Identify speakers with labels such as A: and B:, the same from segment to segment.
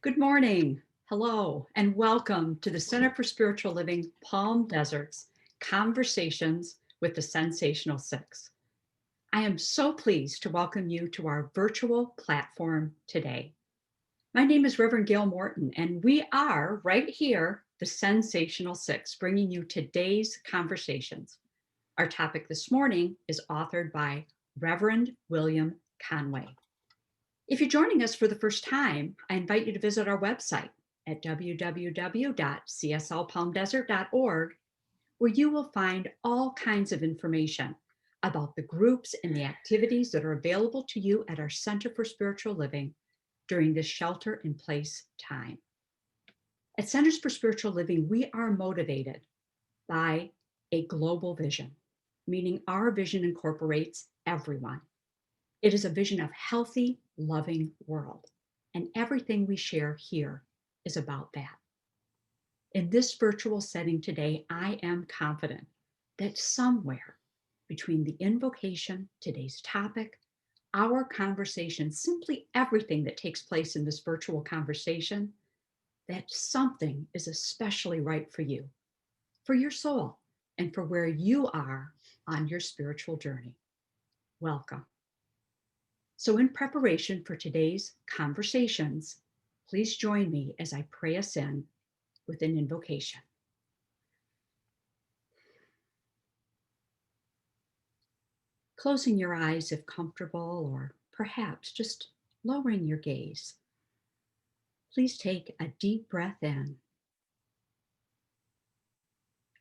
A: Good morning, hello, and welcome to the Center for Spiritual Living Palm Desert's Conversations with the Sensational Six. I am so pleased to welcome you to our virtual platform today. My name is Reverend Gail Morton, and we are right here, the Sensational Six, bringing you today's conversations. Our topic this morning is authored by Reverend William Conway. If you're joining us for the first time, I invite you to visit our website at www.cslpalmdesert.org, where you will find all kinds of information about the groups and the activities that are available to you at our Center for Spiritual Living during this shelter-in-place time. At Centers for Spiritual Living, we are motivated by a global vision, meaning our vision incorporates everyone. It is a vision of healthy, loving world, and everything we share here is about that. In this virtual setting today, I am confident that somewhere between the invocation, today's topic, our conversation, simply everything that takes place in this virtual conversation, that something is especially right for you, for your soul, and for where you are on your spiritual journey. Welcome. So in preparation for today's conversations, please join me as I pray us in with an invocation. Closing your eyes if comfortable, or perhaps just lowering your gaze. Please take a deep breath in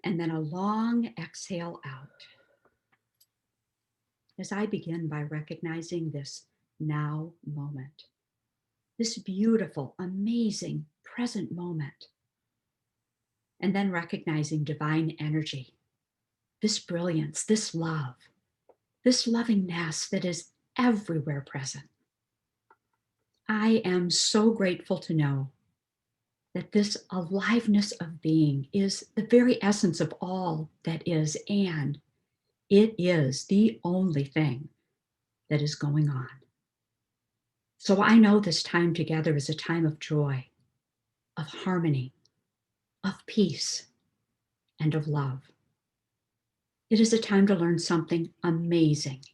A: and then a long exhale out. As I begin by recognizing this now moment, this beautiful, amazing present moment, and then recognizing divine energy, this brilliance, this love, this lovingness that is everywhere present. I am so grateful to know that this aliveness of being is the very essence of all that is, and it is the only thing that is going on. So I know this time together is a time of joy, of harmony, of peace, and of love. It is a time to learn something amazing,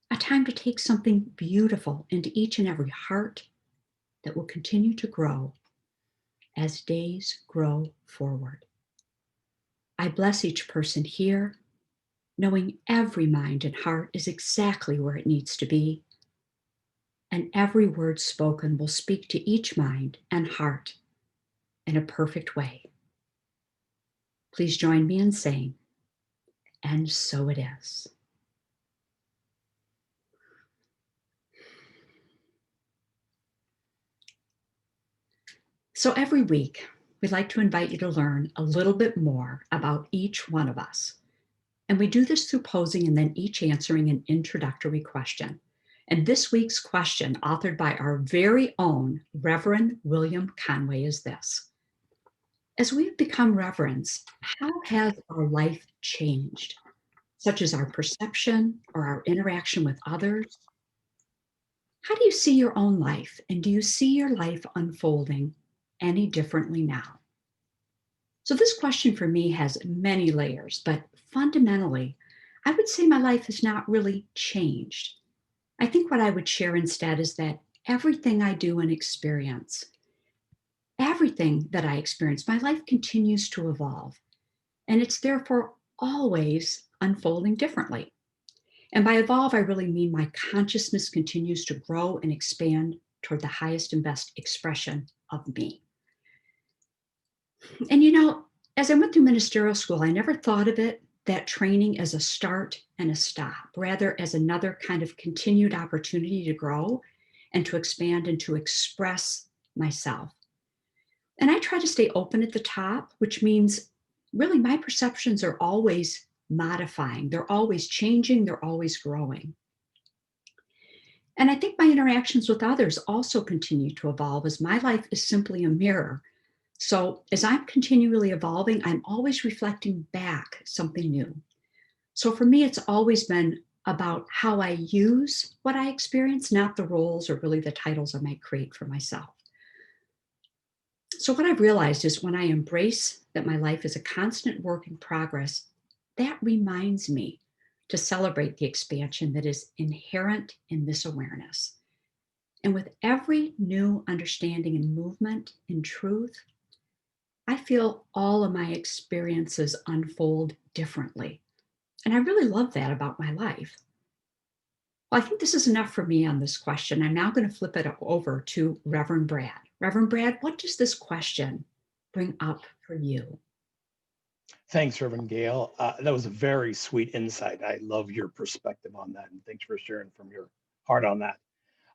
A: a time to take something beautiful into each and every heart that will continue to grow as days grow forward. I bless each person here, knowing every mind and heart is exactly where it needs to be, and every word spoken will speak to each mind and heart in a perfect way. Please join me in saying, and so it is. So every week, we'd like to invite you to learn a little bit more about each one of us. And we do this through posing and then each answering an introductory question. And this week's question, authored by our very own Reverend William Conway, is this. As we have become reverends, how has our life changed, such as our perception or our interaction with others? How do you see your own life, and do you see your life unfolding any differently now? So this question for me has many layers, but fundamentally, I would say my life has not really changed. I think what I would share instead is that everything I do and experience, everything that I experience, my life continues to evolve, and it's therefore always unfolding differently. And by evolve, I really mean my consciousness continues to grow and expand toward the highest and best expression of me. And as I went through ministerial school, I never thought of that training as a start and a stop, rather as another kind of continued opportunity to grow and to expand and to express myself. And I try to stay open at the top, which means really my perceptions are always modifying. They're always changing. They're always growing. And I think my interactions with others also continue to evolve, as my life is simply a mirror. So as I'm continually evolving, I'm always reflecting back something new. So for me, it's always been about how I use what I experience, not the roles or really the titles I might create for myself. So, what I've realized is when I embrace that my life is a constant work in progress, that reminds me to celebrate the expansion that is inherent in this awareness. And with every new understanding and movement in truth, I feel all of my experiences unfold differently. And I really love that about my life. Well, I think this is enough for me on this question. I'm now going to flip it over to Reverend Brad. Reverend Brad, what does this question bring up for you?
B: Thanks, Reverend Gail. That was a very sweet insight. I love your perspective on that, and thanks for sharing from your heart on that.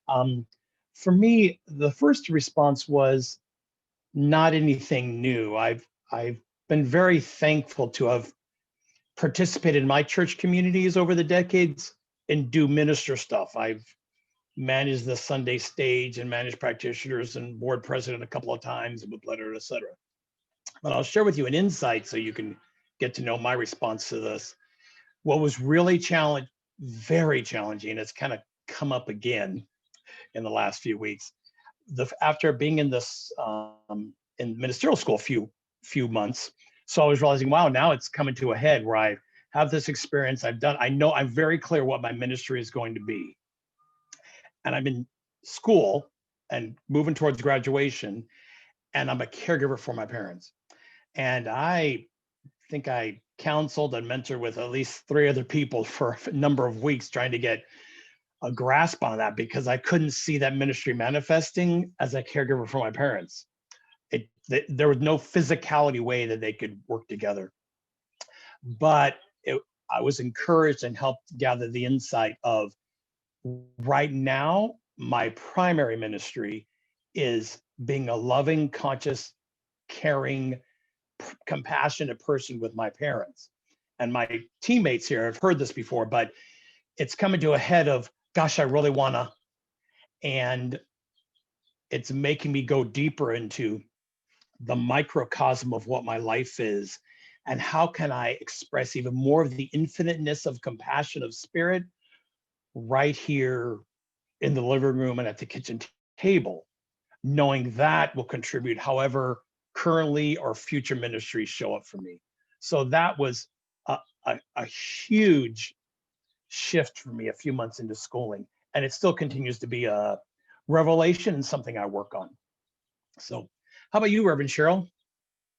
B: Um, for me, the first response was not anything new. I've been very thankful to have participated in my church communities over the decades and do minister stuff. I've managed the Sunday stage and managed practitioners and board president a couple of times with letter, et cetera. But I'll share with you an insight so you can get to know my response to this. What was really very challenging, it's kind of come up again in the last few weeks. After being in this in ministerial school a few months, so I was realizing, wow, now it's coming to a head where I have this experience. I know I'm very clear what my ministry is going to be, and I'm in school and moving towards graduation, and I'm a caregiver for my parents. And I think I counseled and mentored with at least three other people for a number of weeks trying to get a grasp on that because I couldn't see that ministry manifesting as a caregiver for my parents. There was no physicality way that they could work together. But I was encouraged and helped gather the insight of right now, my primary ministry is being a loving, conscious, caring, compassionate person with my parents. And my teammates here have heard this before, but it's coming to a head of, gosh, I really wanna, and it's making me go deeper into the microcosm of what my life is and how can I express even more of the infiniteness of compassion of spirit right here in the living room and at the kitchen table, knowing that will contribute however currently or future ministries show up for me. So that was a huge shift for me a few months into schooling. And it still continues to be a revelation and something I work on. So, how about you, Reverend Cheryl?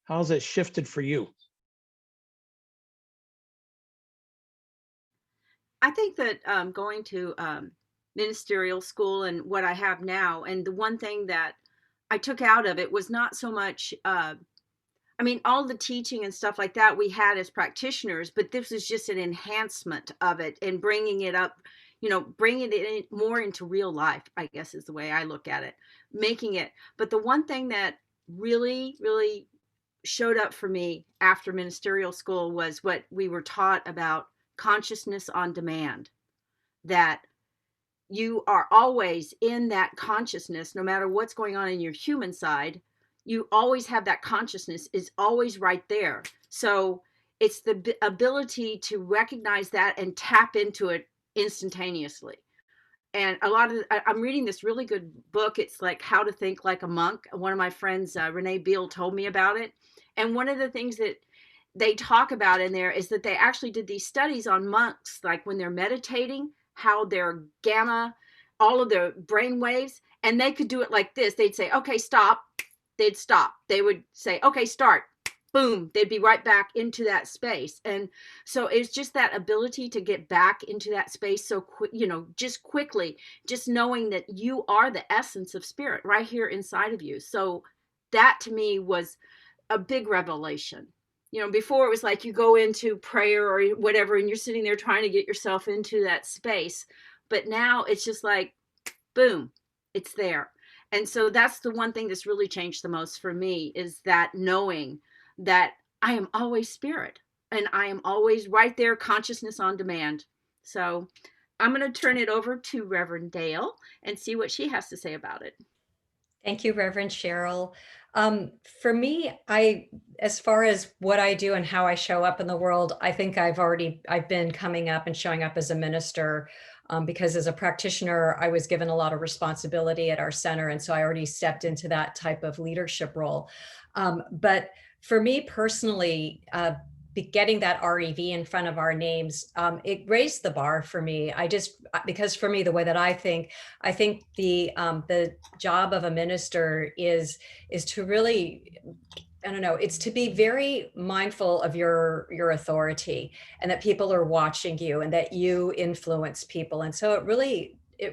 B: How's it shifted for you?
C: I think that going to ministerial school and what I have now, and the one thing that I took out of it was not so much, I mean, all the teaching and stuff like that we had as practitioners, but this is just an enhancement of it and bringing it up, bringing it in more into real life, I guess is the way I look at it, making it. But the one thing that really, really showed up for me after ministerial school was what we were taught about consciousness on demand, that you are always in that consciousness no matter what's going on in your human side. You always have that consciousness is always right there. So it's the ability to recognize that and tap into it instantaneously. And a lot of I'm reading this really good book. It's like How to Think Like a Monk. One of my friends, Renee Beal, told me about it. And one of the things that they talk about in there is that they actually did these studies on monks, like when they're meditating, how their gamma, all of their brain waves, and they could do it like this. They'd say, okay, stop. They'd stop. They would say, okay, start. Boom, they'd be right back into that space. And so it's just that ability to get back into that space so quick, just quickly, just knowing that you are the essence of spirit right here inside of you. So that to me was a big revelation. Before it was like you go into prayer or whatever and you're sitting there trying to get yourself into that space. But now it's just like, boom, it's there. And so that's the one thing that's really changed the most for me, is that knowing that I am always spirit and I am always right there, consciousness on demand. So I'm going to turn it over to Reverend Dale and see what she has to say about it.
D: Thank you, Reverend Cheryl. For me, as far as what I do and how I show up in the world, I think I've been coming up and showing up as a minister, because as a practitioner, I was given a lot of responsibility at our center. And so I already stepped into that type of leadership role. But for me personally, getting that REV in front of our names, it raised the bar for me. Because for me, the way that I think the job of a minister is to really, I don't know, it's to be very mindful of your authority, and that people are watching you and that you influence people. And so it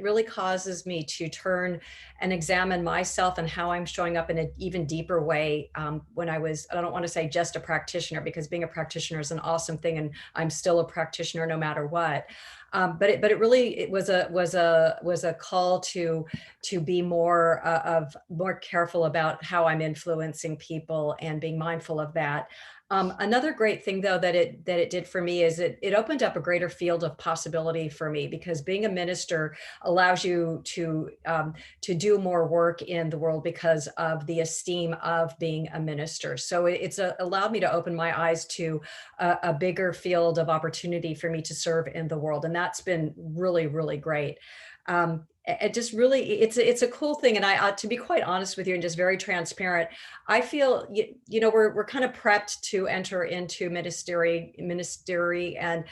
D: really causes me to turn and examine myself and how I'm showing up in an even deeper way. I don't want to say just a practitioner, because being a practitioner is an awesome thing, and I'm still a practitioner no matter what. But it really was a call to be more careful about how I'm influencing people and being mindful of that. Another great thing, though, that it did for me is it opened up a greater field of possibility for me, because being a minister allows you to do more work in the world because of the esteem of being a minister. So it's allowed me to open my eyes to a bigger field of opportunity for me to serve in the world, and that's been really, really great. It just really, it's a cool thing. And to be quite honest with you and just very transparent, I feel, we're kind of prepped to enter into ministry and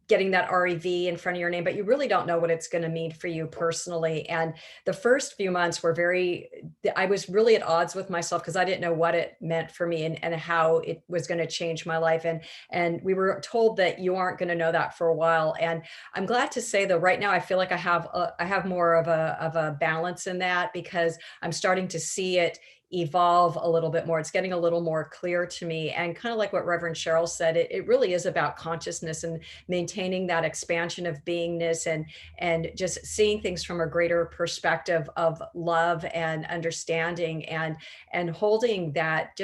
D: getting that REV in front of your name, but you really don't know what it's going to mean for you personally. And the first few months I was really at odds with myself, because I didn't know what it meant for me and how it was going to change my life. And we were told that you aren't going to know that for a while. And I'm glad to say, though, right now, I feel like I have more of a balance in that, because I'm starting to see it evolve a little bit more. It's getting a little more clear to me. And kind of like what Reverend Cheryl said, it really is about consciousness and maintaining that expansion of beingness, and just seeing things from a greater perspective of love and understanding, and holding that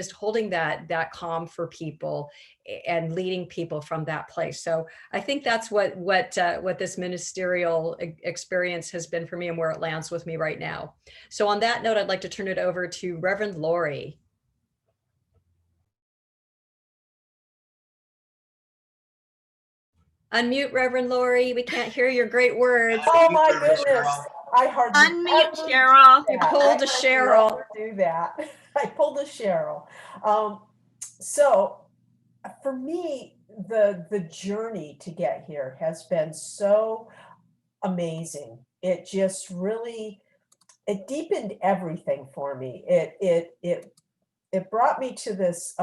D: calm for people and leading people from that place. So I think that's what this ministerial experience has been for me, and where it lands with me right now. So on that note, I'd like to turn it over to Reverend Lori. Unmute, Reverend Lori. We can't hear your great words.
E: Oh my goodness. I hardly
C: Unmute,
E: ever
C: Cheryl.
D: You pulled a Cheryl.
E: do that. I pulled a Cheryl. So for me, the journey to get here has been so amazing. It just really, it deepened everything for me. It brought me to this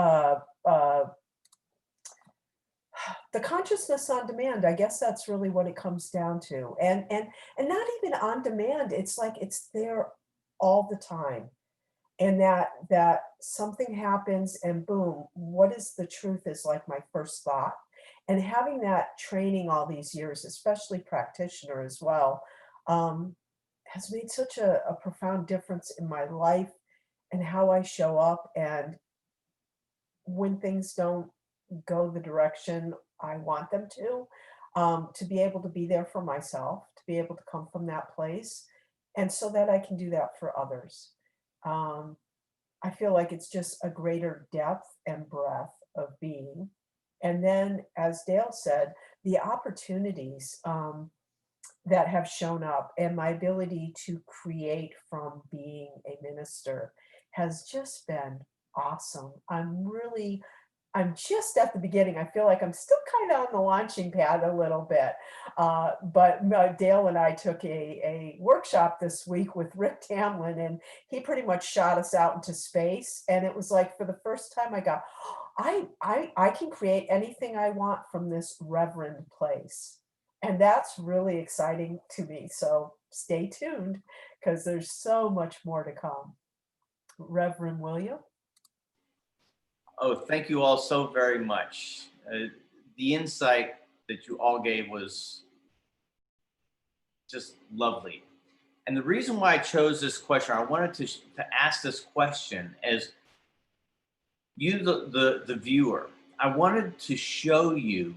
E: the consciousness on demand. I guess that's really what it comes down to. And not even on demand. It's like it's there all the time. And that something happens and boom, what is the truth is like my first thought. And having that training all these years, especially practitioner as well, has made such a profound difference in my life and how I show up. And when things don't go the direction I want them to be able to be there for myself, to be able to come from that place, and so that I can do that for others. I feel like it's just a greater depth and breadth of being. And then, as Dale said, the opportunities that have shown up and my ability to create from being a minister has just been awesome. I'm just at the beginning. I feel like I'm still kind of on the launching pad a little bit. But Dale and I took a workshop this week with Rick Tamlin, and he pretty much shot us out into space. And it was like, for the first time, I got, I can create anything I want from this reverend place. And that's really exciting to me. So stay tuned, because there's so much more to come. Reverend William?
F: Oh, thank you all so very much. The insight that you all gave was just lovely. And the reason why I chose this question, I wanted to ask this question as you, the viewer. I wanted to show you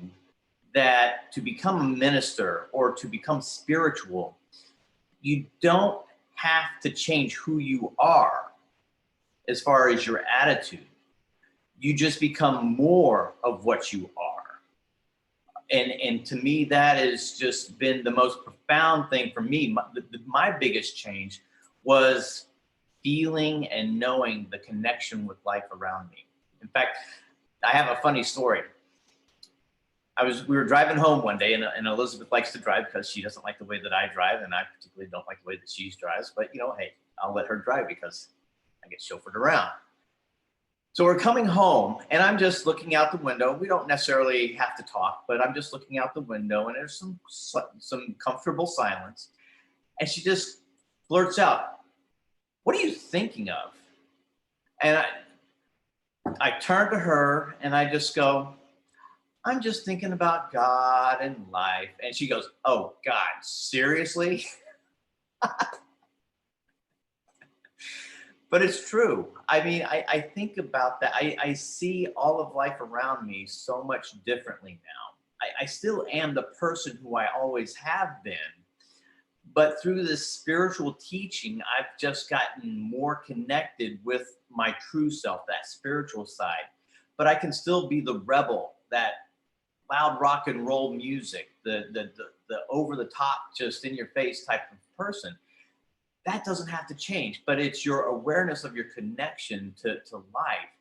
F: that to become a minister or to become spiritual, you don't have to change who you are. as far as your attitude. You just become more of what you are. And to me, that has just been the most profound thing for me. My biggest change was feeling and knowing the connection with life around me. In fact, I have a funny story. We were driving home one day, and Elizabeth likes to drive because she doesn't like the way that I drive, and I particularly don't like the way that she drives. But hey, I'll let her drive because I get chauffeured around. So we're coming home, and I'm just looking out the window. We don't necessarily have to talk, but I'm just looking out the window, and there's some comfortable silence. And she just blurts out, "What are you thinking of?" And I turn to her, and I just go, "I'm just thinking about God and life." And she goes, "Oh, God, seriously?" But it's true. I mean, I think about that. I see all of life around me so much differently now. I still am the person who I always have been. But through this spiritual teaching, I've just gotten more connected with my true self, that spiritual side. But I can still be the rebel, that loud rock and roll music, the over the top, just in your face type of person. That doesn't have to change, but it's your awareness of your connection to life.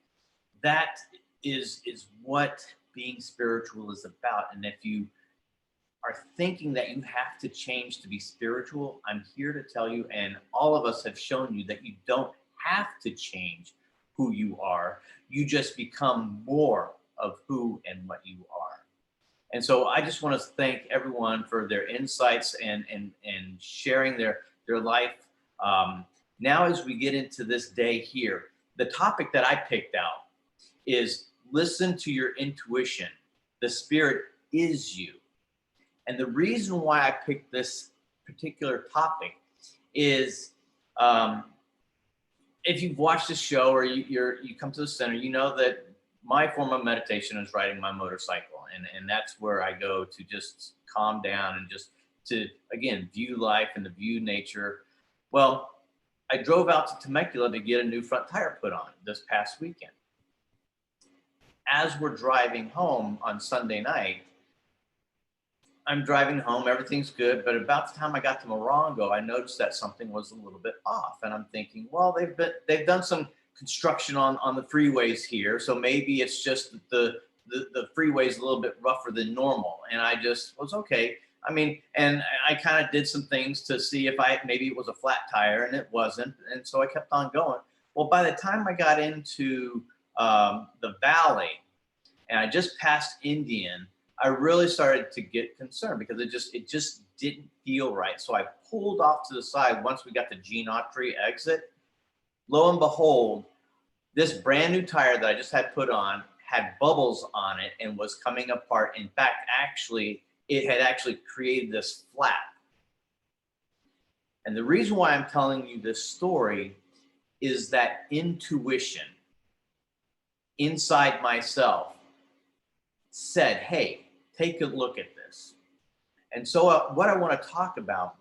F: That is what being spiritual is about. And if you are thinking that you have to change to be spiritual, I'm here to tell you, and all of us have shown you, that you don't have to change who you are. You just become more of who and what you are. And so I just want to thank everyone for their insights and sharing their life. Now, as we get into this day here, the topic that I picked out is listen to your intuition. The spirit is you. And the reason why I picked this particular topic is, if you've watched the show or you come to the center, you know that my form of meditation is riding my motorcycle. And that's where I go to just calm down and just to, again, view life and to view nature. Well, I drove out to Temecula to get a new front tire put on this past weekend. As we're driving home on Sunday night, I'm driving home, everything's good, but about the time I got to Morongo, I noticed that something was a little bit off. And I'm thinking, well, they've done some construction on the freeways here, so maybe it's just the freeway's a little bit rougher than normal. And I just was okay. I mean, and I kind of did some things to see if maybe it was a flat tire, and it wasn't. And so I kept on going. Well, by the time I got into the valley and I just passed Indian, I really started to get concerned because it just didn't feel right. So I pulled off to the side once we got to Gene Autry exit. Lo and behold, this brand new tire that I just had put on had bubbles on it and was coming apart. In fact, it had actually created this flap. And the reason why I'm telling you this story is that intuition inside myself said, hey, take a look at this. And so what I want to talk about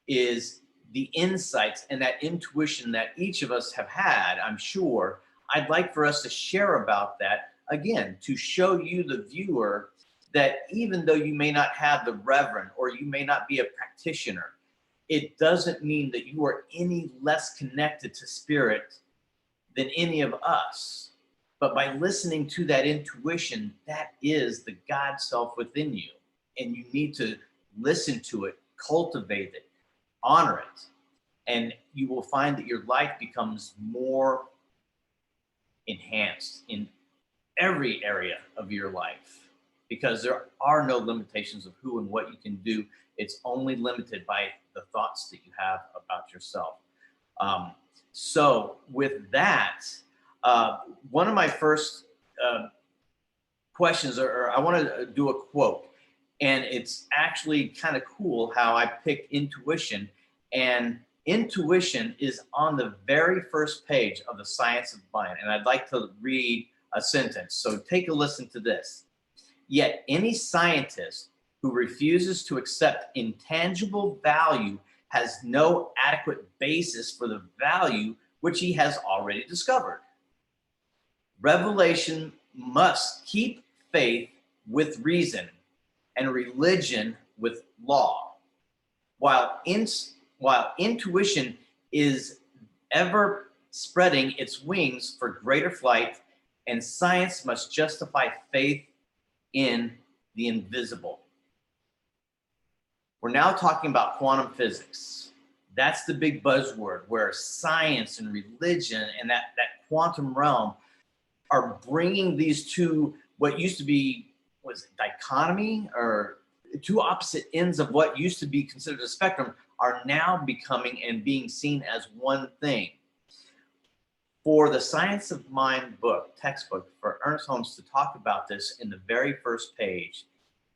F: is the insights and that intuition that each of us have had, I'm sure. I'd like for us to share about that, again, to show you, the viewer, that even though you may not have the reverend or you may not be a practitioner, it doesn't mean that you are any less connected to spirit than any of us. But by listening to that intuition, that is the God self within you. And you need to listen to it, cultivate it, honor it. And you will find that your life becomes more enhanced in every area of your life, because there are no limitations of who and what you can do. It's only limited by the thoughts that you have about yourself. So with that, one of my first questions, or I want to do a quote, and it's actually kind of cool how I picked intuition. And intuition is on the very first page of The Science of Mind. And I'd like to read a sentence. So take a listen to this. Yet any scientist who refuses to accept intangible value has no adequate basis for the value which he has already discovered. Revelation must keep faith with reason and religion with law, while intuition is ever spreading its wings for greater flight, and science must justify faith in the invisible. We're now talking about quantum physics. That's the big buzzword, where science and religion and that quantum realm are bringing these two, what used to be, was it dichotomy, or two opposite ends of what used to be considered a spectrum, are now becoming and being seen as one thing. For the Science of Mind book, textbook, for Ernest Holmes to talk about this in the very first page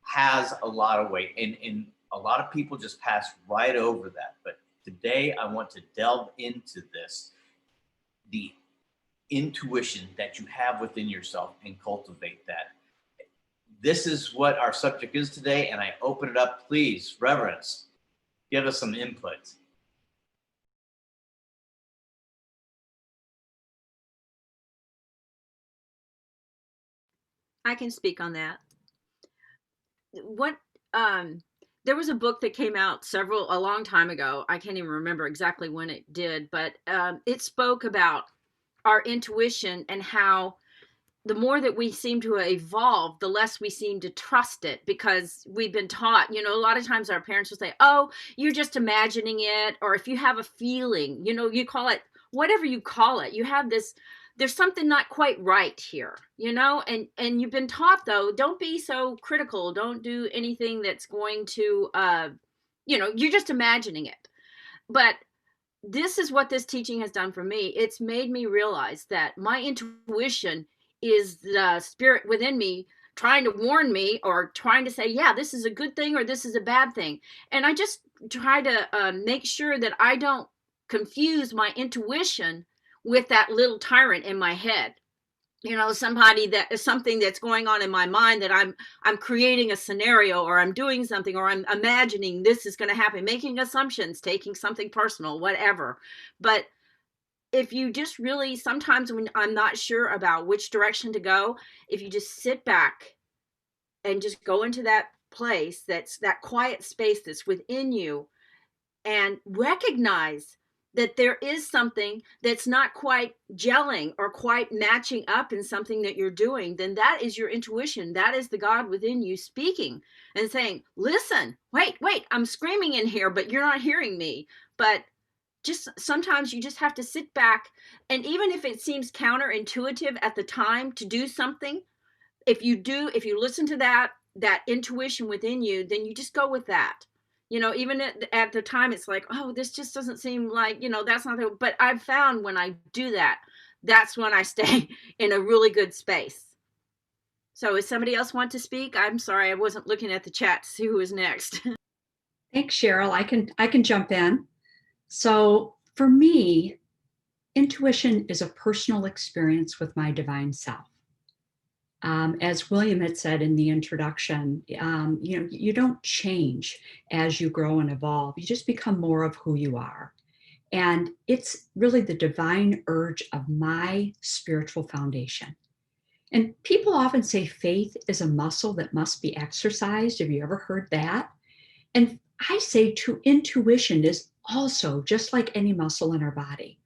F: has a lot of weight, and a lot of people just pass right over that. But today I want to delve into this, the intuition that you have within yourself, and cultivate that. This is what our subject is today, and I open it up. Please, Reverence, give us some input.
C: I can speak on that. What there was a book that came out a long time ago. I can't even remember exactly when it did, but it spoke about our intuition and how the more that we seem to evolve, the less we seem to trust it, because we've been taught, a lot of times our parents will say, oh, you're just imagining it. Or if you have a feeling, you call it whatever you call it, you have this, there's something not quite right here, and you've been taught, though, don't be so critical. Don't do anything that's going to, you're just imagining it. But this is what this teaching has done for me. It's made me realize that my intuition is the spirit within me trying to warn me, or trying to say, yeah, this is a good thing or this is a bad thing. And I just try to make sure that I don't confuse my intuition with that little tyrant in my head. Somebody that is something that's going on in my mind, that I'm creating a scenario, or I'm doing something, or I'm imagining this is going to happen, making assumptions, taking something personal, whatever. But if you just really, sometimes when I'm not sure about which direction to go, if you just sit back and just go into that place, that's that quiet space that's within you, and recognize that there is something that's not quite gelling or quite matching up in something that you're doing, then that is your intuition. That is the God within you speaking and saying, listen, wait, I'm screaming in here, but you're not hearing me. But just sometimes you just have to sit back, and even if it seems counterintuitive at the time to do something, if you listen to that intuition within you, then you just go with that. Even at the time, it's like, oh, this just doesn't seem like, that's not the, but I've found when I do that, that's when I stay in a really good space. So if somebody else want to speak, I'm sorry, I wasn't looking at the chat to see who was next.
A: Thanks, Cheryl. I can jump in. So for me, intuition is a personal experience with my divine self. As William had said in the introduction, you don't change as you grow and evolve. You just become more of who you are. And it's really the divine urge of my spiritual foundation. And people often say faith is a muscle that must be exercised. Have you ever heard that? And I say intuition is also just like any muscle in our body.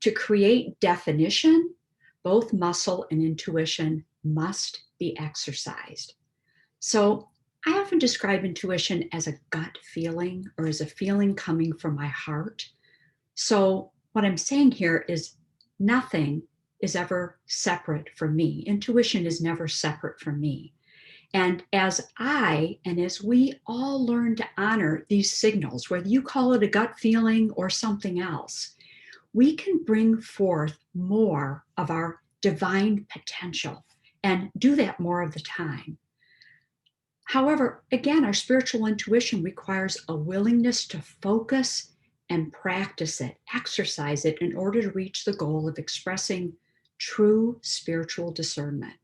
A: To create definition, both muscle and intuition must be exercised. So I often describe intuition as a gut feeling, or as a feeling coming from my heart. So what I'm saying here is nothing is ever separate from me. Intuition is never separate from me. And as we all learn to honor these signals, whether you call it a gut feeling or something else, we can bring forth more of our divine potential and do that more of the time. However, again, our spiritual intuition requires a willingness to focus and practice it, exercise it, in order to reach the goal of expressing true spiritual discernment.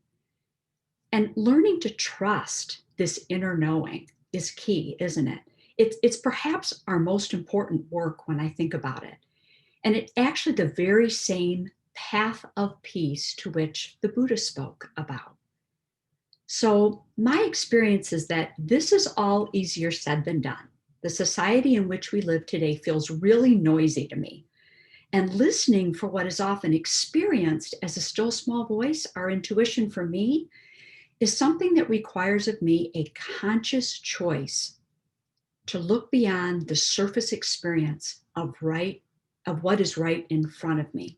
A: And learning to trust this inner knowing is key, isn't it? It's perhaps our most important work when I think about it. And it's actually the very same path of peace to which the Buddha spoke about. So my experience is that this is all easier said than done. The society in which we live today feels really noisy to me. And listening for what is often experienced as a still small voice, our intuition for me, is something that requires of me a conscious choice to look beyond the surface experience of what is right in front of me.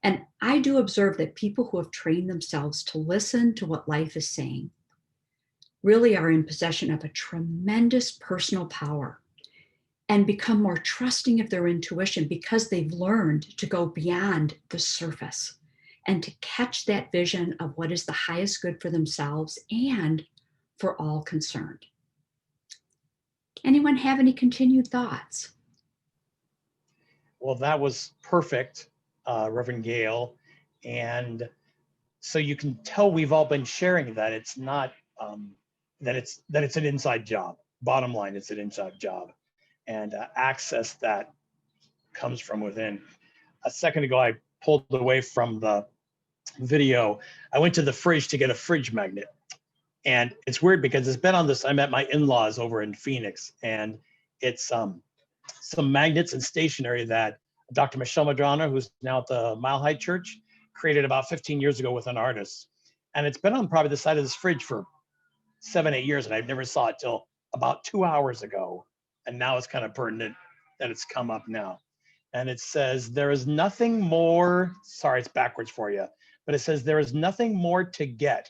A: And I do observe that people who have trained themselves to listen to what life is saying really are in possession of a tremendous personal power and become more trusting of their intuition because they've learned to go beyond the surface and to catch that vision of what is the highest good for themselves and for all concerned. Anyone have any continued thoughts?
B: Well, that was perfect, Reverend Gail. And so you can tell we've all been sharing that it's not that it's an inside job. Bottom line, it's an inside job, and access that comes from within. A second ago, I pulled away from the video. I went to the fridge to get a fridge magnet, and it's weird because it's been on this. I'm at my in-laws over in Phoenix, and it's some magnets and stationery that Dr. Michelle Madrona, who's now at the Mile High Church, created about 15 years ago with an artist. And it's been on probably the side of this fridge for 7-8 years, and I never saw it till about 2 hours ago. And now it's kind of pertinent that it's come up now. And it says, there is nothing more, sorry, it's backwards for you, but it says, there is nothing more to get,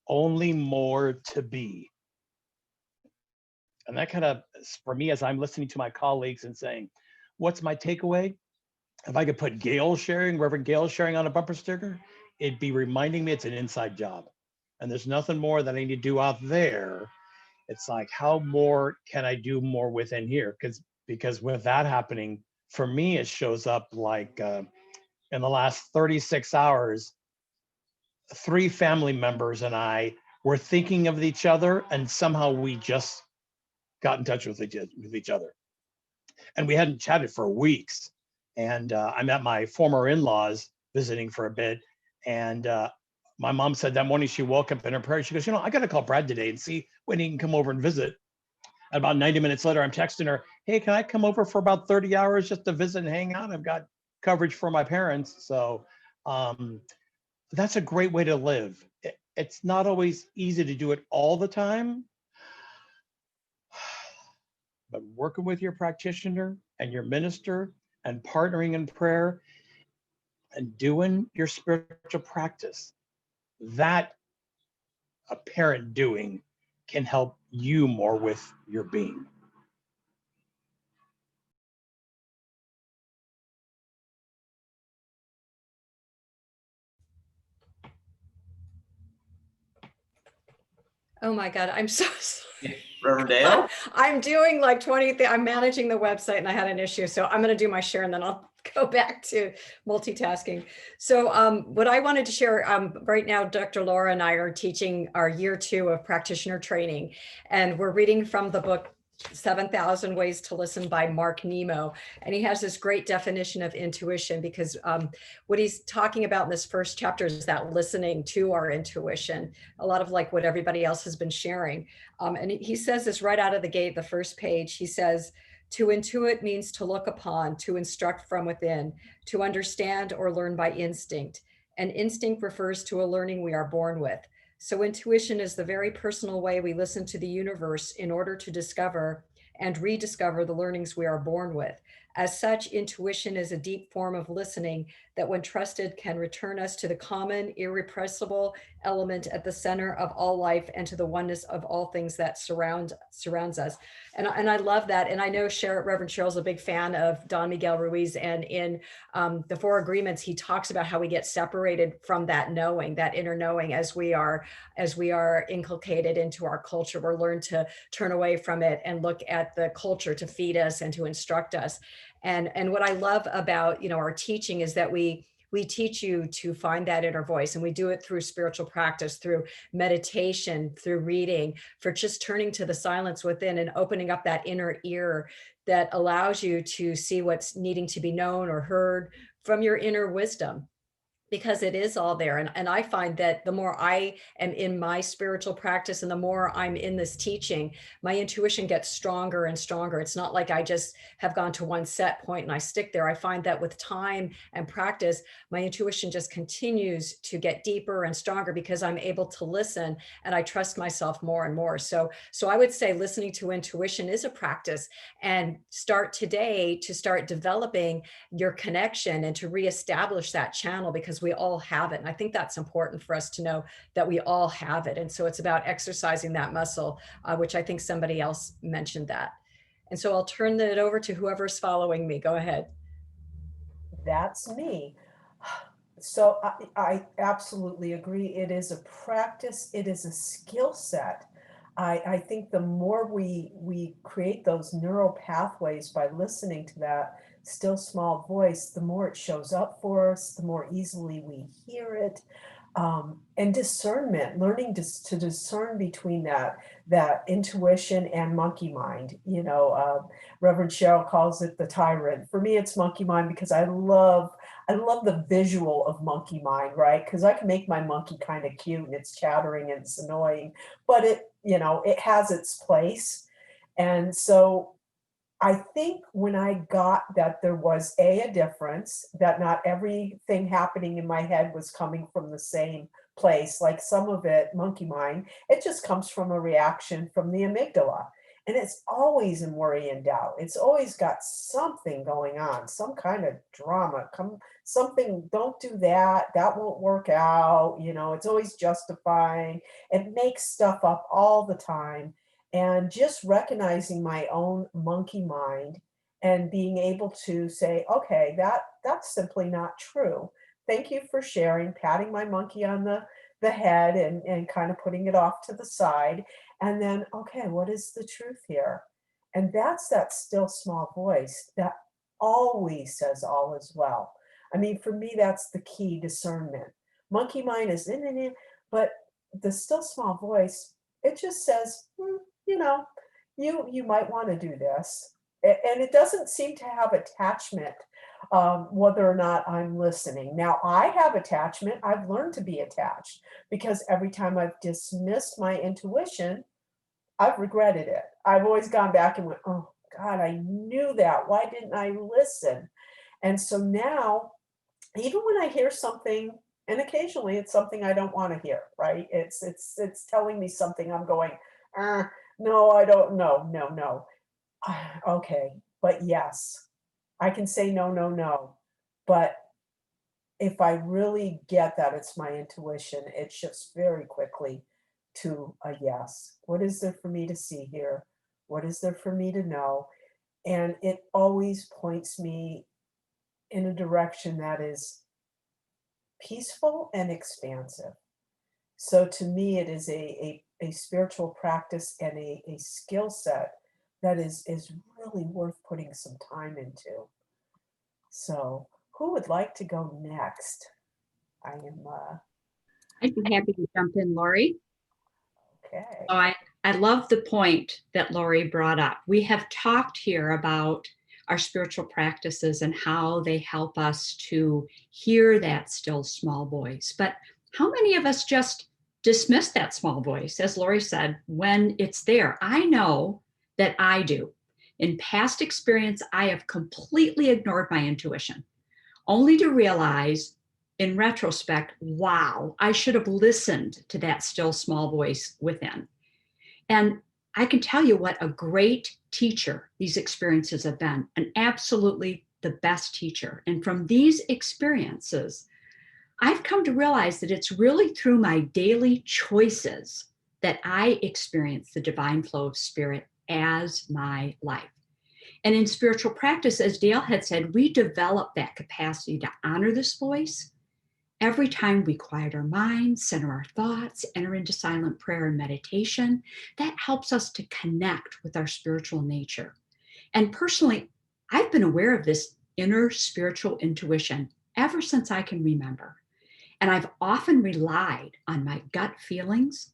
B: only more to be. And that kind of, for me, as I'm listening to my colleagues and saying, what's my takeaway? If I could put Reverend Gail sharing on a bumper sticker, it'd be reminding me it's an inside job. And there's nothing more that I need to do out there. It's like, how more can I do more within here? Because with that happening, for me, it shows up like in the last 36 hours, 3 family members and I were thinking of each other, and somehow we just got in touch with each other. And we hadn't chatted for weeks. And I'm at my former in-laws visiting for a bit. And my mom said that morning she woke up in her prayer. She goes, I got to call Brad today and see when he can come over and visit. And about 90 minutes later, I'm texting her, hey, can I come over for about 30 hours just to visit and hang out? I've got coverage for my parents. So that's a great way to live. It's not always easy to do it all the time. But working with your practitioner and your minister and partnering in prayer and doing your spiritual practice, that a parent doing can help you more with your being.
D: Oh my God, I'm so sorry.
F: Reverend Dale?
D: I'm doing like 20 things. I'm managing the website and I had an issue. So I'm going to do my share and then I'll go back to multitasking. So what I wanted to share right now, Dr. Laura and I are teaching our year 2 of practitioner training, and we're reading from the book 7,000 Ways to Listen by Mark Nemo. And he has this great definition of intuition, because what he's talking about in this first chapter is that listening to our intuition, a lot of like what everybody else has been sharing. And he says this right out of the gate, the first page. He says, to intuit means to look upon, to instruct from within, to understand or learn by instinct. And instinct refers to a learning we are born with. So intuition is the very personal way we listen to the universe in order to discover and rediscover the learnings we are born with. As such, intuition is a deep form of listening that, when trusted, can return us to the common, irrepressible element at the center of all life and to the oneness of all things that surrounds us. And I love that. And I know Reverend Cheryl's a big fan of Don Miguel Ruiz. And in the 4 Agreements, he talks about how we get separated from that knowing, that inner knowing, as we are inculcated into our culture. We're learned to turn away from it and look at the culture to feed us and to instruct us. And what I love about our teaching is that we we teach you to find that inner voice. And we do it through spiritual practice, through meditation, through reading, for just turning to the silence within and opening up that inner ear that allows you to see what's needing to be known or heard from your inner wisdom, because it is all there. And I find that the more I am in my spiritual practice and the more I'm in this teaching, my intuition gets stronger and stronger. It's not like I just have gone to one set point and I stick there. I find that with time and practice, my intuition just continues to get deeper and stronger because I'm able to listen and I trust myself more and more. So I would say listening to intuition is a practice, and start today to start developing your connection and to reestablish that channel, because we all have it. And I think that's important for us to know, that we all have it. And so it's about exercising that muscle, which I think somebody else mentioned that. And so I'll turn it over to whoever's following me. Go ahead.
E: That's me. So I absolutely agree. It is a practice. It is a skill set. I think the more we create those neural pathways by listening to that still small voice, the more it shows up for us, the more easily we hear it. And discernment, learning to discern between that intuition and monkey mind. Reverend Cheryl calls it the tyrant. For me, it's monkey mind because I love the visual of monkey mind, right? Because I can make my monkey kind of cute and it's chattering and it's annoying, but it has its place. And so I think when I got that there was a difference, that not everything happening in my head was coming from the same place. Like some of it, monkey mind, it just comes from a reaction from the amygdala. And it's always in worry and doubt. It's always got something going on, some kind of drama. Something, don't do that. That won't work out. It's always justifying. It makes stuff up all the time. And just recognizing my own monkey mind and being able to say, okay, that's simply not true. Thank you for sharing, patting my monkey on the head and kind of putting it off to the side. And then, okay, what is the truth here? And that's that still small voice that always says all is well. I mean, for me, that's the key: discernment. Monkey mind is in, but the still small voice, it just says, you know, you might want to do this. And it doesn't seem to have attachment, whether or not I'm listening. Now, I have attachment. I've learned to be attached because every time I've dismissed my intuition, I've regretted it. I've always gone back and went, oh God, I knew that. Why didn't I listen? And so now, even when I hear something, and occasionally it's something I don't want to hear, right? It's telling me something. I'm going, no, I don't know. No. Okay, but yes, I can say no, no, no. But if I really get that it's my intuition, it shifts very quickly to a yes. What is there for me to see here? What is there for me to know? And it always points me in a direction that is peaceful and expansive. So to me, it is a spiritual practice and a skill set that is really worth putting some time into. So who would like to go next? I am
A: I'd be happy to jump in, Lori.
E: okay.
A: So I love the point that Lori brought up. We have talked here about our spiritual practices and how they help us to hear that still small voice. But how many of us just dismiss that small voice, as Lori said, when it's there? I know that I do. In past experience, I have completely ignored my intuition, only to realize in retrospect, wow, I should have listened to that still small voice within. And I can tell you what a great teacher these experiences have been, and absolutely the best teacher. And from these experiences, I've come to realize that it's really through my daily choices that I experience the divine flow of spirit as my life. And in spiritual practice, as Dale had said, we develop that capacity to honor this voice every time we quiet our minds, center our thoughts, enter into silent prayer and meditation. That helps us to connect with our spiritual nature. And personally, I've been aware of this inner spiritual intuition ever since I can remember. And I've often relied on my gut feelings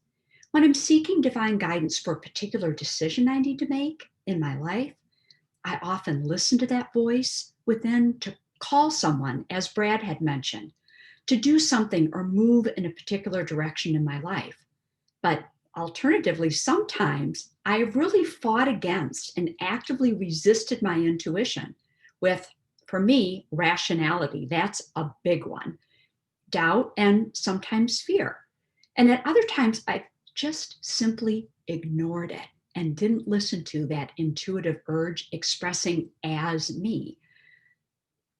A: when I'm seeking divine guidance for a particular decision I need to make in my life. I often listen to that voice within to call someone, as Brad had mentioned, to do something or move in a particular direction in my life. But alternatively, sometimes I have really fought against and actively resisted my intuition with, for me, rationality. That's a big one. Doubt and sometimes fear. And at other times, I've just simply ignored it and didn't listen to that intuitive urge expressing as me.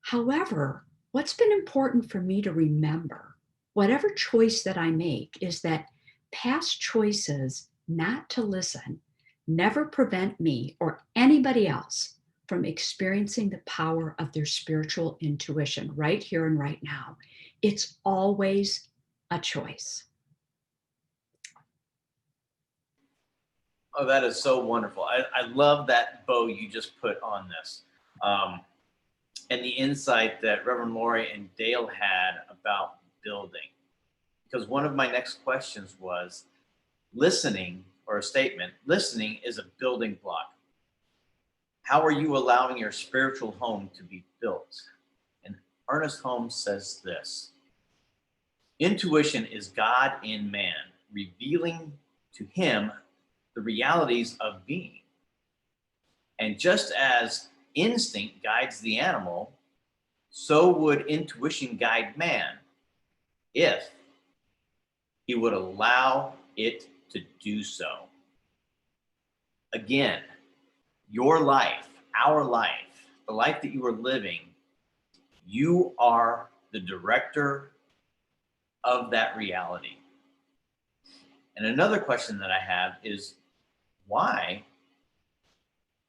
A: However, what's been important for me to remember, whatever choice that I make, is that past choices not to listen never prevent me or anybody else from experiencing the power of their spiritual intuition right here and right now. It's always a choice.
F: Oh, that is so wonderful. I love that bow you just put on this. And the insight that Reverend Lori and Dale had about building. Because one of my next questions was listening, or a statement, listening is a building block. How are you allowing your spiritual home to be built? And Ernest Holmes says this: intuition is God in man, revealing to him the realities of being. And just as instinct guides the animal, so would intuition guide man if he would allow it to do so. Again, your life, our life, the life that you are living, you are the director of that reality. And another question that I have is, why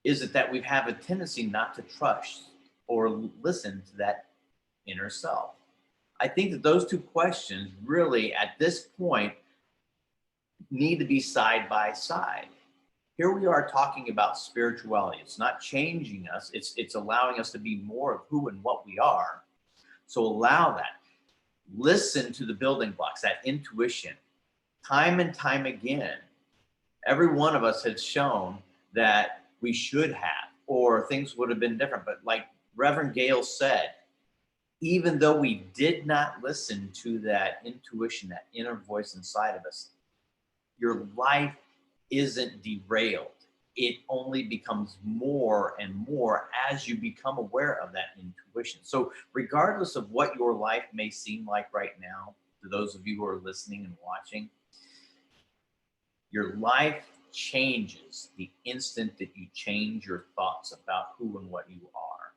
F: is it that we have a tendency not to trust or listen to that inner self? I think that those two questions really, at this point, need to be side by side. Here we are talking about spirituality. It's not changing us. It's allowing us to be more of who and what we are. So allow that. Listen to the building blocks, that intuition. Time and time again, every one of us has shown that we should have, or things would have been different. But like Reverend Gale said, even though we did not listen to that intuition, that inner voice inside of us, your life isn't derailed. It only becomes more and more as you become aware of that intuition. So regardless of what your life may seem like right now, to those of you who are listening and watching, your life changes the instant that you change your thoughts about who and what you are.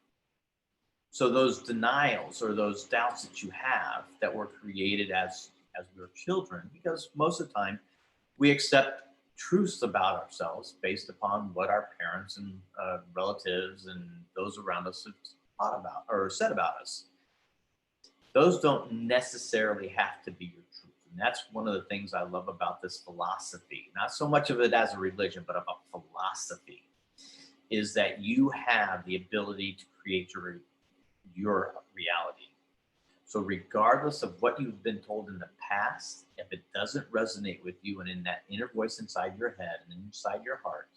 F: So those denials or those doubts that you have that were created as we were children, because most of the time we accept truths about ourselves based upon what our parents and relatives and those around us have thought about or said about us. Those don't necessarily have to be your truth. And that's one of the things I love about this philosophy, not so much of it as a religion, but about philosophy, is that you have the ability to create your reality. So regardless of what you've been told in the past, if it doesn't resonate with you and in that inner voice inside your head and inside your heart,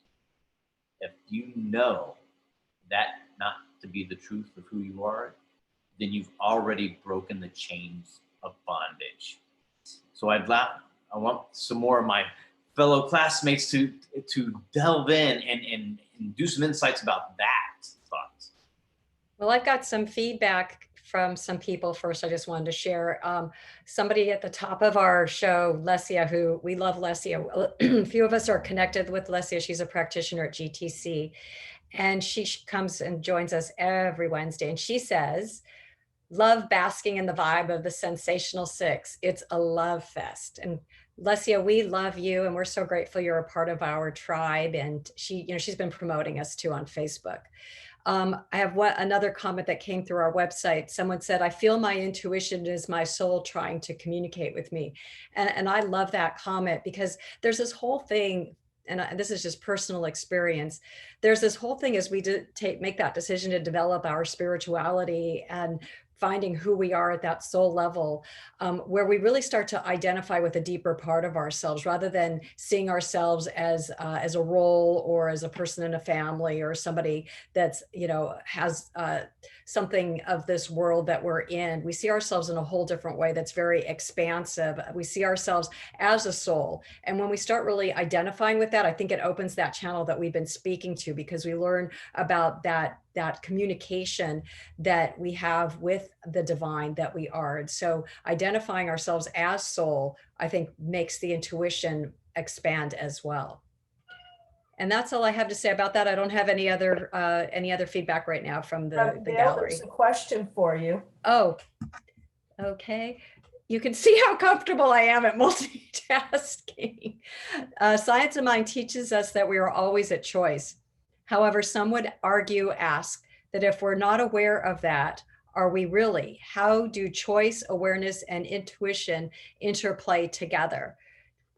F: if you know that not to be the truth of who you are, then you've already broken the chains of bondage. So I want some more of my fellow classmates to delve in and do some insights about that thought.
D: Well, I've got some feedback from some people. First, I just wanted to share somebody at the top of our show, Lesia, who we love Lesia. A few of us are connected with Lesia. She's a practitioner at GTC, and she comes and joins us every Wednesday. And she says, love basking in the vibe of the Sensational Six. It's a love fest. And Lesia, we love you, and we're so grateful you're a part of our tribe. And she's been promoting us too on Facebook. I have another comment that came through our website. Someone said, I feel my intuition is my soul trying to communicate with me. And I love that comment, because there's this whole thing, and this is just personal experience. There's this whole thing as we make that decision to develop our spirituality and finding who we are at that soul level, where we really start to identify with a deeper part of ourselves, rather than seeing ourselves as a role or as a person in a family or somebody that's, you know, has something of this world that we're in. We see ourselves in a whole different way that's very expansive. We see ourselves as a soul. And when we start really identifying with that, I think it opens that channel that we've been speaking to, because we learn about that communication that we have with the divine that we are. And so identifying ourselves as soul, I think, makes the intuition expand as well. And that's all I have to say about that. I don't have any other feedback right now from the
E: Gail,
D: gallery.
E: there's a question for you.
D: Oh, okay. You can see how comfortable I am at multitasking. Science of Mind teaches us that we are always at choice. However, some would ask that if we're not aware of that, are we really? How do choice, awareness, and intuition interplay together?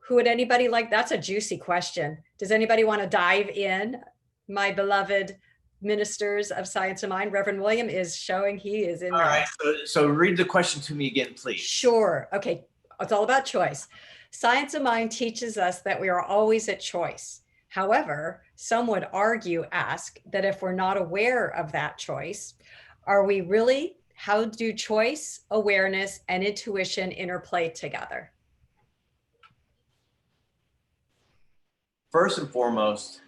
D: Who would anybody like? That's a juicy question. Does anybody want to dive in? My beloved ministers of Science of Mind, Reverend William is showing he is in
F: All
D: there.
F: right, so read the question to me again, please.
D: Sure. Okay. It's all about choice. Science of Mind teaches us that we are always at choice. However, some would ask that if we're not aware of that choice, are we really? How do choice, awareness, and intuition interplay together?
F: First and foremost,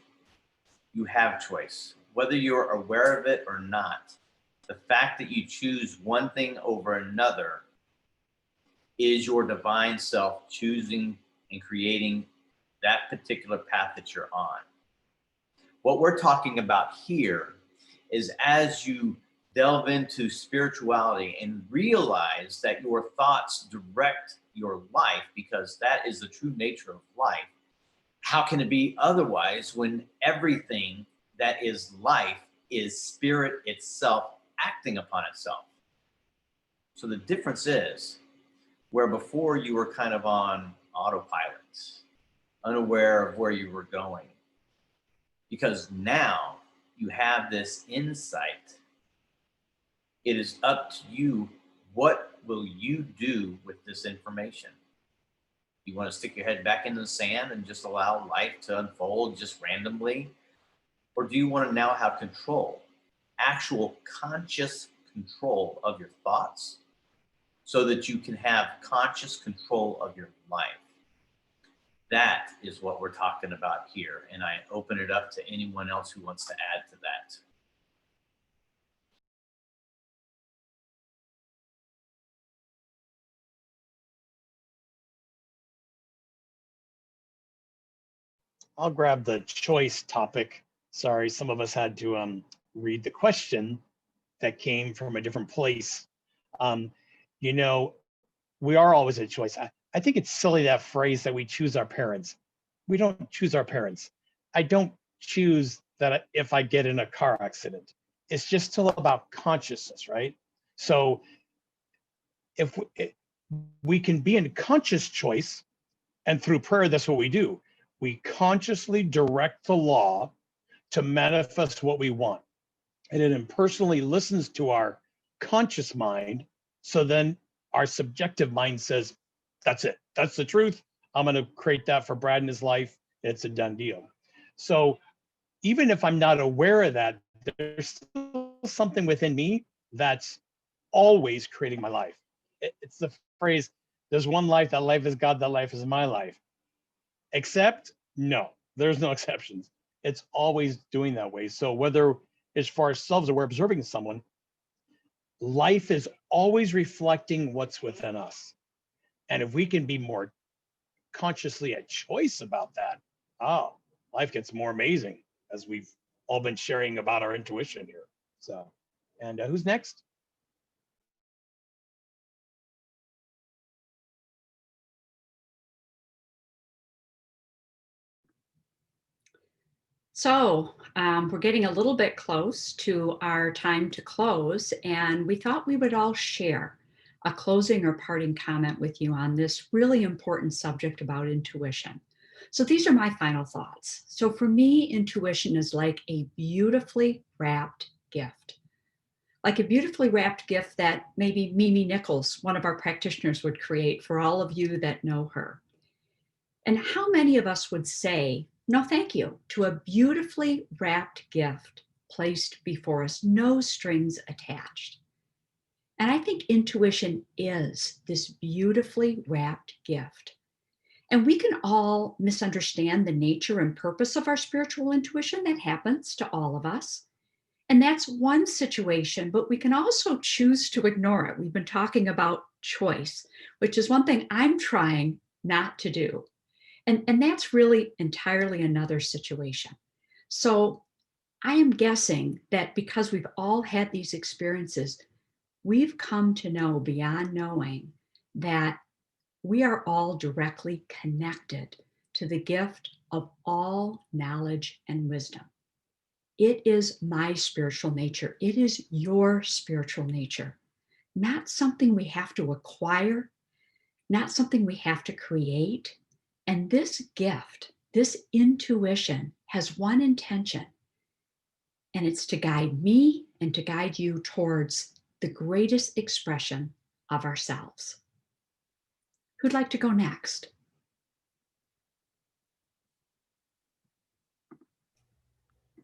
F: you have choice. Whether you're aware of it or not, the fact that you choose one thing over another is your divine self choosing and creating that particular path that you're on. What we're talking about here is, as you delve into spirituality and realize that your thoughts direct your life, because that is the true nature of life. How can it be otherwise when everything that is life is spirit itself acting upon itself? So the difference is, where before you were kind of on autopilot, unaware of where you were going, because now you have this insight. It is up to you. What will you do with this information? You want to stick your head back into the sand and just allow life to unfold just randomly? Or do you want to now have control, actual conscious control of your thoughts, so that you can have conscious control of your life? That is what we're talking about here. And I open it up to anyone else who wants to add to that.
B: I'll grab the choice topic. Sorry, some of us had to read the question that came from a different place. You know, we are always a choice. I think it's silly, that phrase that we choose our parents. We don't choose our parents. I don't choose that if I get in a car accident. It's just still about consciousness, right? So if we can be in conscious choice, and through prayer, that's what we do. We consciously direct the law to manifest what we want. And it impersonally listens to our conscious mind. So then our subjective mind says, that's it. That's the truth. I'm going to create that for Brad in his life. It's a done deal. So even if I'm not aware of that, there's still something within me that's always creating my life. It's the phrase, there's one life, that life is God, that life is my life. Except, no, there's no exceptions. It's always doing that way. So whether as far as selves or we're observing someone, life is always reflecting what's within us. And if we can be more consciously at choice about that, oh, life gets more amazing, as we've all been sharing about our intuition here. So, and who's next?
A: So we're getting a little bit close to our time to close, and we thought we would all share a closing or parting comment with you on this really important subject about intuition. So these are my final thoughts. So for me, intuition is like a beautifully wrapped gift. like a beautifully wrapped gift that maybe Mimi Nichols, one of our practitioners, would create for all of you that know her. And how many of us would say, no, thank you, to a beautifully wrapped gift placed before us, no strings attached? And I think intuition is this beautifully wrapped gift. And we can all misunderstand the nature and purpose of our spiritual intuition. That happens to all of us. And that's one situation, but we can also choose to ignore it. We've been talking about choice, which is one thing I'm trying not to do. And that's really entirely another situation. So I am guessing that because we've all had these experiences, we've come to know beyond knowing that we are all directly connected to the gift of all knowledge and wisdom. It is my spiritual nature. It is your spiritual nature, not something we have to acquire, not something we have to create. And this gift, this intuition, has one intention, and it's to guide me and to guide you towards the greatest expression of ourselves. Who'd like to go next?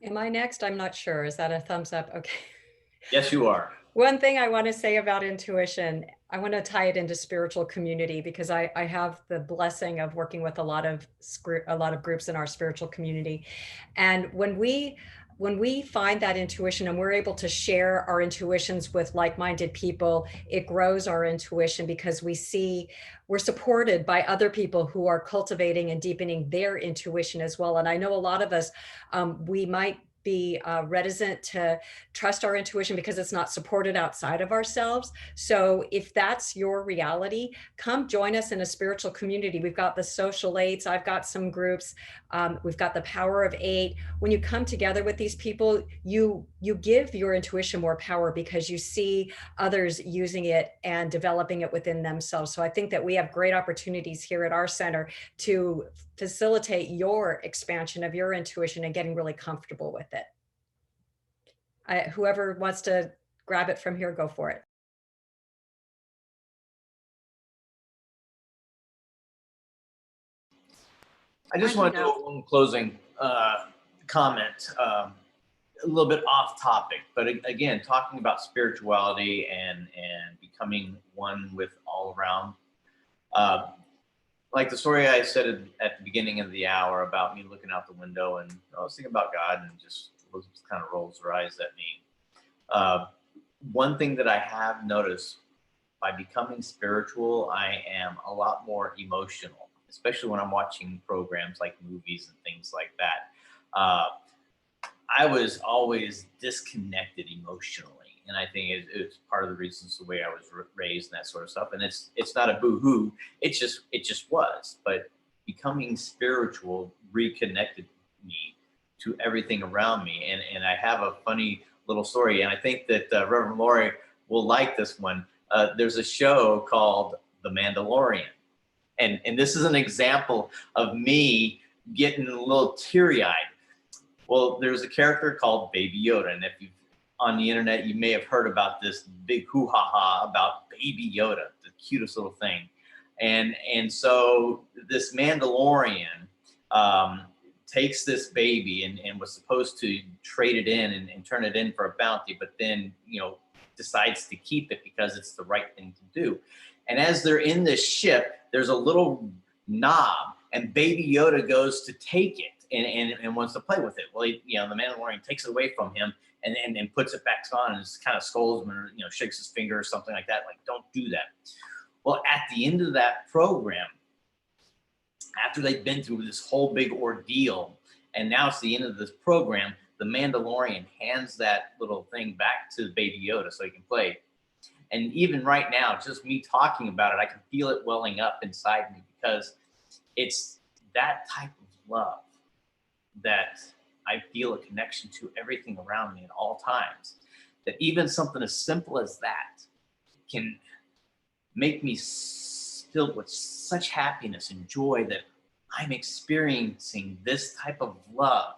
D: Am I next? I'm not sure. Is that a thumbs up? Okay.
F: Yes, you are.
D: One thing I want to say about intuition, I want to tie it into spiritual community, because I have the blessing of working with a lot of groups in our spiritual community. And when we find that intuition and we're able to share our intuitions with like-minded people, it grows our intuition, because we're supported by other people who are cultivating and deepening their intuition as well. And I know a lot of us, we might be reticent to trust our intuition because it's not supported outside of ourselves. So if that's your reality, come join us in a spiritual community. We've got the social eights. I've got some groups. We've got the power of 8. When you come together with these people, you give your intuition more power because you see others using it and developing it within themselves. So I think that we have great opportunities here at our center to facilitate your expansion of your intuition and getting really comfortable with it. Whoever wants to grab it from here, go for it.
F: I just
C: I
F: want to
C: can
F: do one closing comment, a little bit off topic, but again, talking about spirituality and becoming one with all around. Like the story I said at the beginning of the hour about me looking out the window and I was thinking about God and just kind of rolls her eyes at me. One thing that I have noticed by becoming spiritual, I am a lot more emotional, especially when I'm watching programs like movies and things like that. I was always disconnected emotionally. And I think it's part of the reasons the way I was raised and that sort of stuff. And it's not a boo-hoo. It just was. But becoming spiritual reconnected me to everything around me. And I have a funny little story. And I think that Reverend Lori will like this one. There's a show called The Mandalorian. And this is an example of me getting a little teary-eyed. Well, there's a character called Baby Yoda. And if you've on the internet, you may have heard about this big hoo-ha-ha about Baby Yoda, the cutest little thing. And so this Mandalorian takes this baby and was supposed to trade it in and turn it in for a bounty, but then, decides to keep it because it's the right thing to do. And as they're in this ship, there's a little knob and Baby Yoda goes to take it and wants to play with it. Well, the Mandalorian takes it away from him and puts it back on and just kind of scolds him or, shakes his finger or something like that. Like, don't do that. Well, at the end of that program, after they've been through this whole big ordeal, and now it's the end of this program, the Mandalorian hands that little thing back to Baby Yoda so he can play. And even right now, just me talking about it, I can feel it welling up inside me because it's that type of love that I feel a connection to everything around me at all times. That even something as simple as that can make me filled with such happiness and joy that I'm experiencing this type of love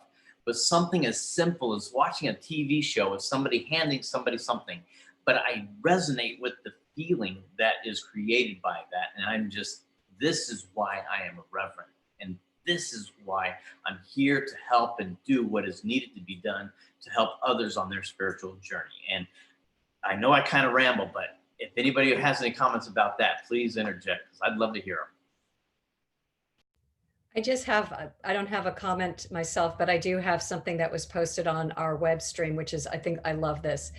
F: but something as simple as watching a TV show with somebody handing somebody something. But I resonate with the feeling that is created by that. And I'm just, this is why I am a reverend. And this is why I'm here to help and do what is needed to be done to help others on their spiritual journey. And I know I kind of ramble, but if anybody has any comments about that, please interject, because I'd love to hear them.
D: I don't have a comment myself, but I do have something that was posted on our web stream, which is, I think I love this.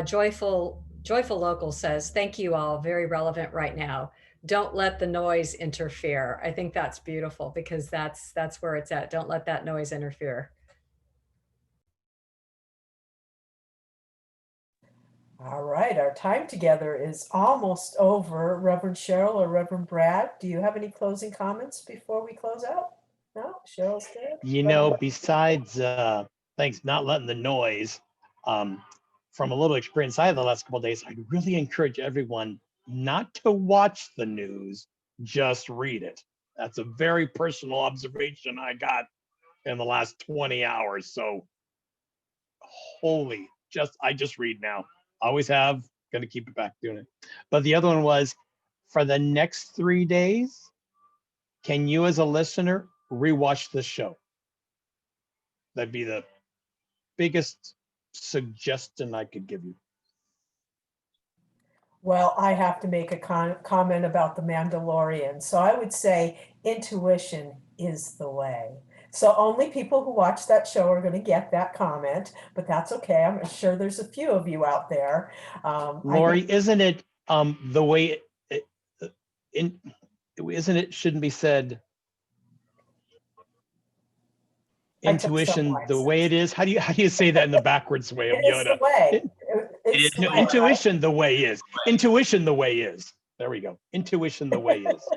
D: Joyful Local says, thank you all, very relevant right now. Don't let the noise interfere. I think that's beautiful, because that's where it's at. Don't let that noise interfere.
E: All right, our time together is almost over. Reverend Cheryl or Reverend Brad, do you have any closing comments before we close out? No, Cheryl's good.
B: You know, besides, thanks, not letting the noise, from a little experience I had the last couple of days, I'd really encourage everyone not to watch the news, just read it. That's a very personal observation I got in the last 20 hours. So I just read now. Always have, gonna keep it back doing it. But the other one was, for the next 3 days, can you as a listener rewatch the show? That'd be the biggest suggestion I could give you.
E: Well, I have to make a comment about The Mandalorian. So I would say intuition is the way. So only people who watch that show are going to get that comment, but that's okay. I'm sure there's a few of you out there.
B: Lori, isn't it the way isn't it shouldn't be said intuition the way it is? How do you say that in the backwards way of
E: It is the way. It's the way,
B: intuition the way is. Intuition the way is. There we go. Intuition the way is.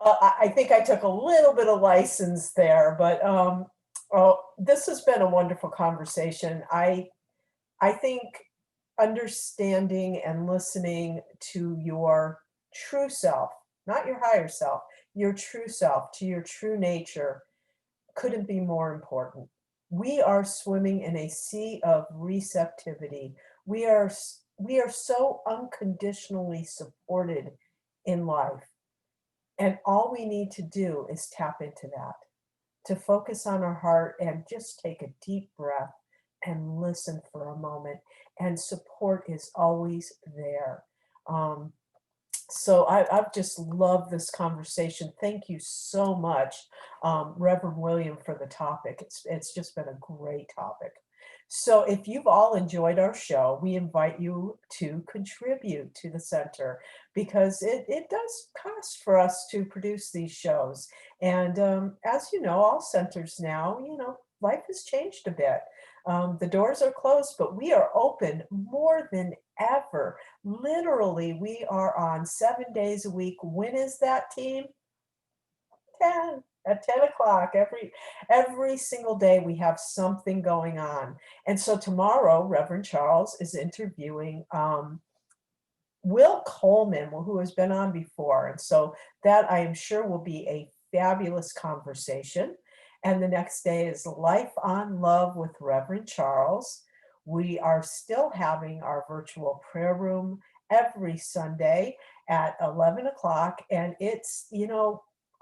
E: I think I took a little bit of license there, but this has been a wonderful conversation. I think understanding and listening to your true self, not your higher self, your true self, to your true nature, couldn't be more important. We are swimming in a sea of receptivity. We are so unconditionally supported in life. And all we need to do is tap into that, to focus on our heart and just take a deep breath and listen for a moment. And support is always there. So I've just loved this conversation. Thank you so much, Reverend William, for the topic. It's just been a great topic. So if you've all enjoyed our show, we invite you to contribute to the center, because it does cost for us to produce these shows. And as you know, all centers now, life has changed a bit. The doors are closed, but we are open more than ever. Literally, we are on 7 days a week. When is that, team? 10 at 10 o'clock every single day. We have something going on. And so tomorrow, Reverend Charles is interviewing Will Coleman, who has been on before. And so that, I am sure, will be a fabulous conversation. And the next day is Life on Love with Reverend Charles. We are still having our virtual prayer room every Sunday at 11 o'clock. And it's,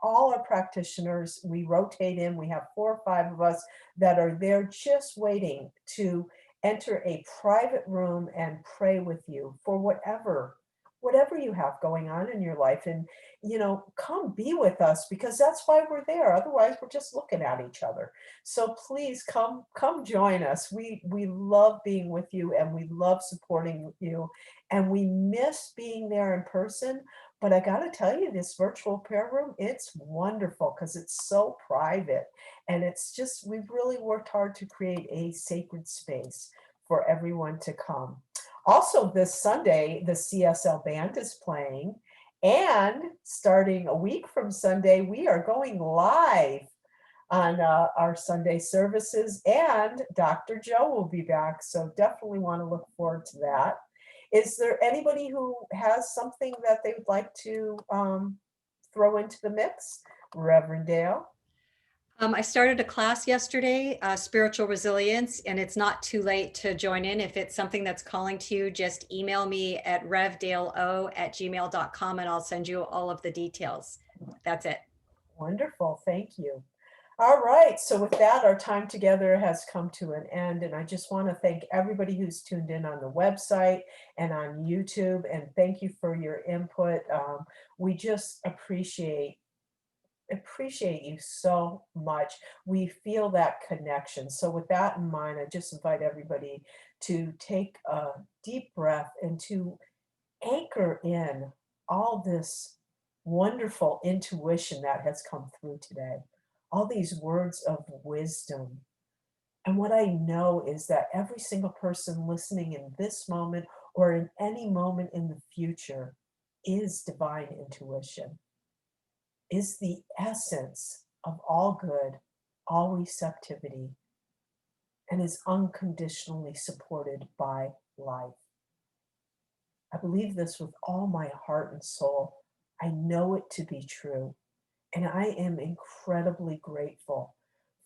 E: all our practitioners, we rotate in. We have 4 or 5 of us that are there just waiting to enter a private room and pray with you for whatever you have going on in your life. And, come be with us, because that's why we're there. Otherwise, we're just looking at each other. So please come join us. We love being with you, and we love supporting you, and we miss being there in person. But I got to tell you, this virtual prayer room, it's wonderful because it's so private. And it's just, we've really worked hard to create a sacred space for everyone to come. Also, this Sunday, the CSL band is playing. And starting a week from Sunday, we are going live on our Sunday services. And Dr. Joe will be back. So definitely want to look forward to that. Is there anybody who has something that they would like to throw into the mix? Reverend Dale?
D: I started a class yesterday, spiritual resilience, and it's not too late to join in. If it's something that's calling to you, just email me at revdaleo@gmail.com and I'll send you all of the details. That's it.
E: Wonderful. Thank you. All right. So with that, our time together has come to an end. And I just want to thank everybody who's tuned in on the website and on YouTube. And thank you for your input. We just appreciate you so much. We feel that connection. So with that in mind, I just invite everybody to take a deep breath and to anchor in all this wonderful intuition that has come through today, all these words of wisdom. And what I know is that every single person listening in this moment or in any moment in the future is divine intuition, is the essence of all good, all receptivity, and is unconditionally supported by life. I believe this with all my heart and soul. I know it to be true. And I am incredibly grateful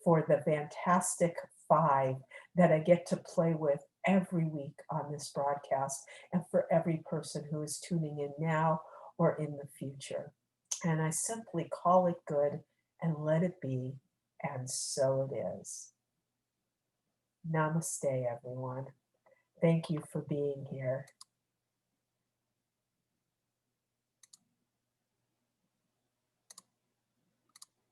E: for the fantastic five that I get to play with every week on this broadcast, and for every person who is tuning in now or in the future. And I simply call it good and let it be, and so it is. Namaste, everyone. Thank you for being here.